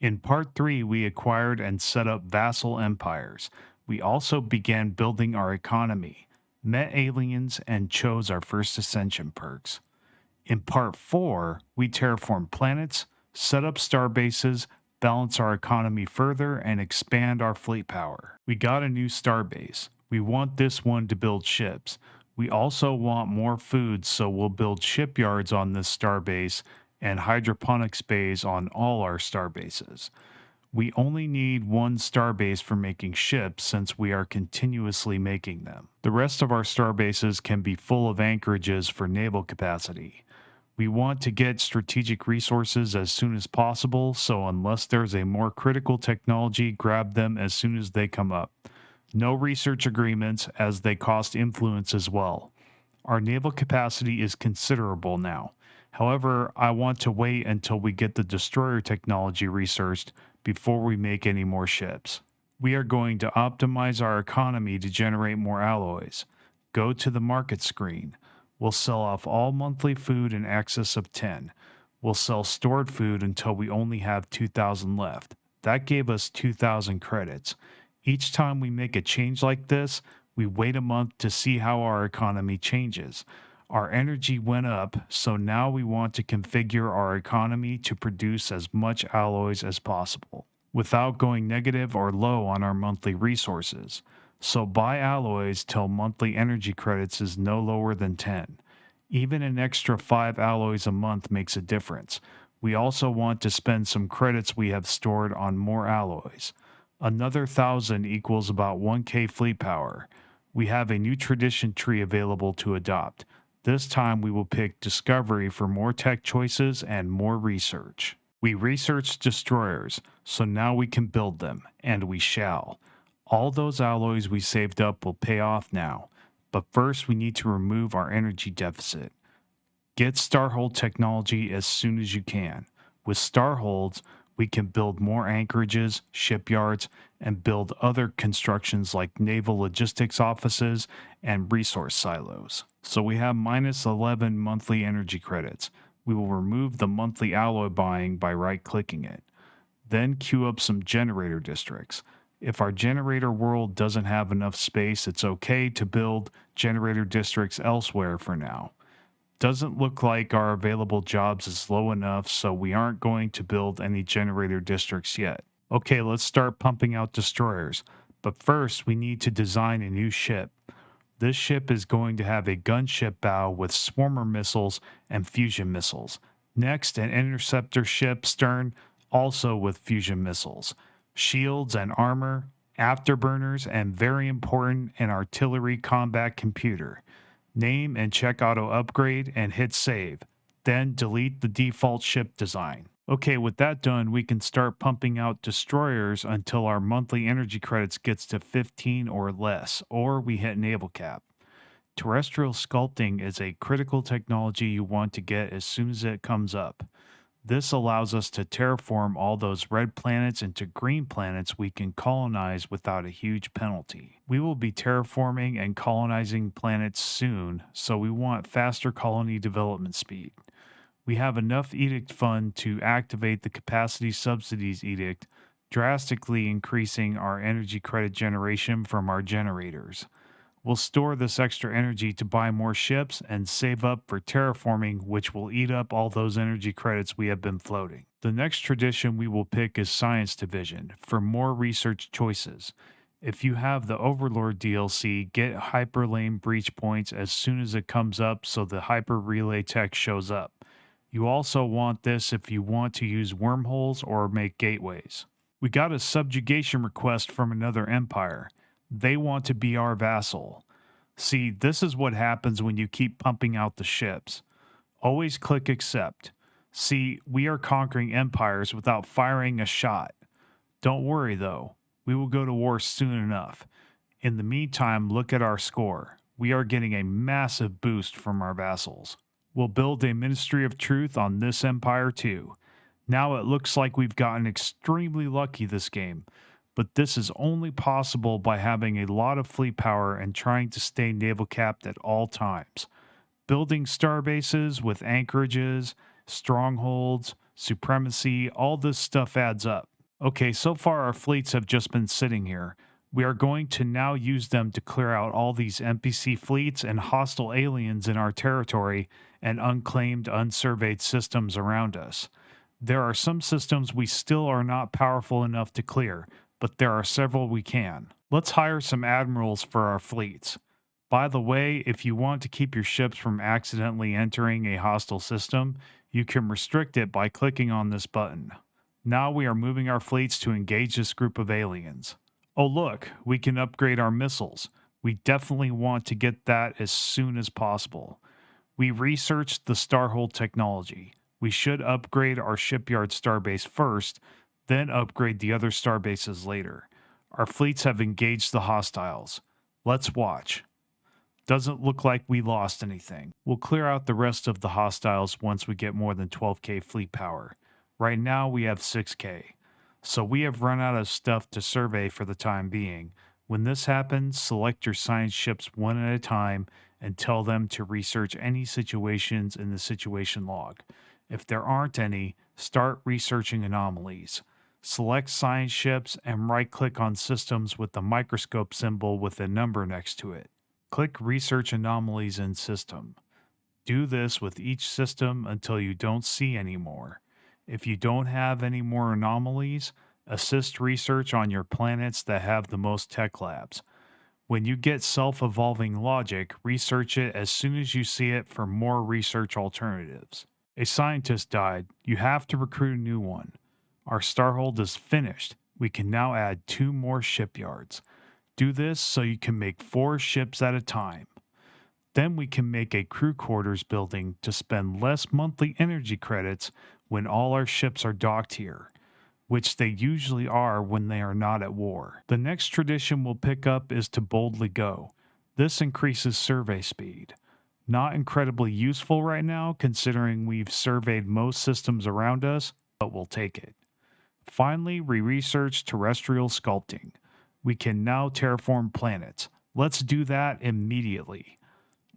In part 3, we acquired and set up vassal empires. We also began building our economy, met aliens, and chose our first ascension perks. In part 4, we terraform planets, set up star bases, balance our economy further, and expand our fleet power. We got a new star base. We want this one to build ships. We also want more food, so we'll build shipyards on this star base and hydroponics bays on all our star bases. We only need one star base for making ships since we are continuously making them. The rest of our star bases can be full of anchorages for naval capacity. We want to get strategic resources as soon as possible, so unless there's a more critical technology, grab them as soon as they come up. No research agreements, as they cost influence as well. Our naval capacity is considerable now. However, I want to wait until we get the destroyer technology researched before we make any more ships. We are going to optimize our economy to generate more alloys. Go to the market screen. We'll sell off all monthly food in excess of 10. We'll sell stored food until we only have 2,000 left. That gave us 2,000 credits. Each time we make a change like this, we wait a month to see how our economy changes. Our energy went up, so now we want to configure our economy to produce as much alloys as possible, without going negative or low on our monthly resources. So buy alloys till monthly energy credits is no lower than 10. Even an extra 5 alloys a month makes a difference. We also want to spend some credits we have stored on more alloys. Another 1,000 equals about 1k fleet power. We have a new tradition tree available to adopt. This time we will pick Discovery for more tech choices and more research. We researched destroyers, so now we can build them, and we shall. All those alloys we saved up will pay off now, but first we need to remove our energy deficit. Get Starhold technology as soon as you can. With Starholds, we can build more anchorages, shipyards, and build other constructions like naval logistics offices and resource silos. So we have minus 11 monthly energy credits. We will remove the monthly alloy buying by right-clicking it. Then queue up some generator districts. If our generator world doesn't have enough space, it's okay to build generator districts elsewhere for now. Doesn't look like our available jobs is low enough, so we aren't going to build any generator districts yet. Okay, let's start pumping out destroyers. But first, we need to design a new ship. This ship is going to have a gunship bow with swarmer missiles and fusion missiles. Next, an interceptor ship stern, also with fusion missiles. Shields and armor, afterburners, and very important, an artillery combat computer. Name and check auto upgrade and hit save. Then delete the default ship design. Okay, with that done, we can start pumping out destroyers until our monthly energy credits gets to 15 or less, or we hit naval cap. Terrestrial sculpting is a critical technology you want to get as soon as it comes up. This allows us to terraform all those red planets into green planets we can colonize without a huge penalty. We will be terraforming and colonizing planets soon, so we want faster colony development speed. We have enough edict fund to activate the capacity subsidies edict, drastically increasing our energy credit generation from our generators. We'll store this extra energy to buy more ships and save up for terraforming, which will eat up all those energy credits we have been floating. The next tradition we will pick is Science Division for more research choices. If you have the Overlord DLC, get Hyperlane breach points as soon as it comes up so the Hyper Relay tech shows up. You also want this if you want to use wormholes or make gateways. We got a subjugation request from another empire. They want to be our vassal. See, this is what happens when you keep pumping out the ships. Always click accept. See, we are conquering empires without firing a shot. Don't worry though, we will go to war soon enough. In the meantime, look at our score. We are getting a massive boost from our vassals. We'll build a Ministry of Truth on this empire too. Now it looks like we've gotten extremely lucky this game, but this is only possible by having a lot of fleet power and trying to stay naval capped at all times. Building star bases with anchorages, strongholds, supremacy, all this stuff adds up. Okay, so far our fleets have just been sitting here. We are going to now use them to clear out all these NPC fleets and hostile aliens in our territory and unclaimed, unsurveyed systems around us. There are some systems we still are not powerful enough to clear, but there are several we can. Let's hire some admirals for our fleets. By the way, if you want to keep your ships from accidentally entering a hostile system, you can restrict it by clicking on this button. Now we are moving our fleets to engage this group of aliens. Oh, look, we can upgrade our missiles. We definitely want to get that as soon as possible. We researched the Starhold technology. We should upgrade our shipyard starbase first, then upgrade the other starbases later. Our fleets have engaged the hostiles. Let's watch. Doesn't look like we lost anything. We'll clear out the rest of the hostiles once we get more than 12k fleet power. Right now we have 6k. So we have run out of stuff to survey for the time being. When this happens, select your science ships one at a time and tell them to research any situations in the situation log. If there aren't any, start researching anomalies. Select science ships and right-click on systems with the microscope symbol with a number next to it. Click Research Anomalies in System. Do this with each system until you don't see any more. If you don't have any more anomalies, assist research on your planets that have the most tech labs. When you get self-evolving logic, research it as soon as you see it for more research alternatives. A scientist died. You have to recruit a new one. Our Starhold is finished. We can now add 2 more shipyards. Do this so you can make 4 ships at a time. Then we can make a crew quarters building to spend less monthly energy credits when all our ships are docked here, which they usually are when they are not at war. The next tradition we'll pick up is to boldly go. This increases survey speed. Not incredibly useful right now considering we've surveyed most systems around us, but we'll take it. Finally, we research terrestrial sculpting. We can now terraform planets. Let's do that immediately.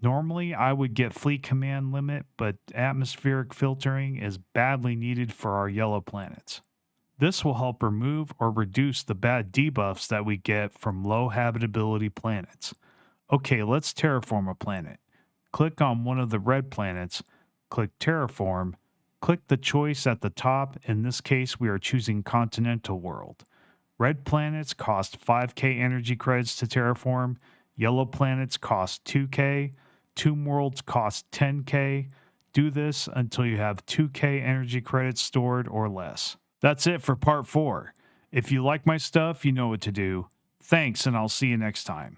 Normally, I would get fleet command limit, but atmospheric filtering is badly needed for our yellow planets. This will help remove or reduce the bad debuffs that we get from low habitability planets. Okay, let's terraform a planet. Click on one of the red planets, click Terraform, click the choice at the top. In this case, we are choosing Continental World. Red planets cost 5k energy credits to terraform, yellow planets cost 2k, Tomb worlds cost 10k. Do this until you have 2k energy credits stored or less. That's it for part 4. If you like my stuff, you know what to do. Thanks, and I'll see you next time.